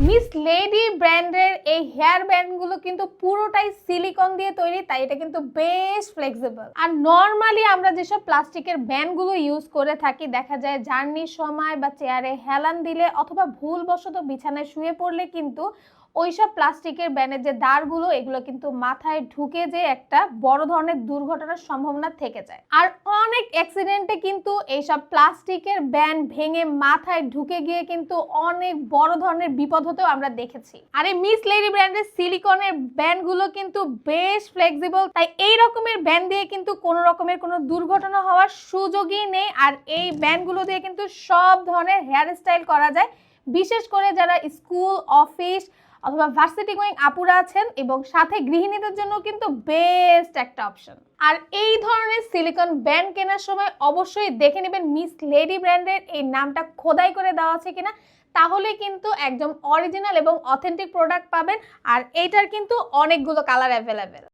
Miss lady ব্র্যান্ডের এই hair ব্যান্ডগুলো কিন্তু পুরোটাই সিলিকন দিয়ে তৈরি, তাই এটা কিন্তু বেশ ফ্লেক্সিবল। আর নর্মালি আমরা যেসব প্লাস্টিকের ব্যান্ডগুলো ইউজ করে থাকি, দেখা যায় জার্নির সময় বা চেয়ারে হেলান দিলে অথবা ভুলবশত বিছানায় শুয়ে পড়লে কিন্তু ওইসব প্লাস্টিকের ব্যান্ডের যে দাঁড়গুলো, এগুলো কিন্তু মাথায় ঢুকে যে একটা বড় ধরনের দুর্ঘটনার সম্ভাবনা থেকে যায়। আর অনেক অ্যাক্সিডেন্টে কিন্তু এইসব প্লাস্টিকের ব্যান্ড ভেঙে মাথায় ঢুকে গিয়ে কিন্তু অনেক বড় ধরনের বিপদ হতেও আমরা দেখেছি। আর এই মিস লেডি ব্র্যান্ডের সিলিকনের ব্যান্ডগুলো কিন্তু বেশ ফ্লেক্সিবল, তাই এই রকমের ব্যান্ড দিয়ে কিন্তু কোনো রকমের কোনো দুর্ঘটনা হওয়ার সুযোগই নেই। আর এই ব্যান্ডগুলো দিয়ে কিন্তু সব ধরনের হেয়ার স্টাইল করা যায়, বিশেষ করে যারা স্কুল, অফিস অথবা ভার্সিটি গোয়িং আপুরা আছেন এবং সাথে গৃহিণীদের জন্য কিন্তু বেস্ট একটা অপশন। আর এই ধরনের সিলিকন ব্যান্ড কেনার সময় অবশ্যই দেখে নেবেন মিস লেডি ব্র্যান্ডের এই নামটা খোদাই করে দেওয়া আছে কিনা, তাহলে কিন্তু একদম অরিজিনাল এবং অথেন্টিক প্রোডাক্ট পাবেন। আর এইটার কিন্তু অনেকগুলো কালার অ্যাভেলেবেল।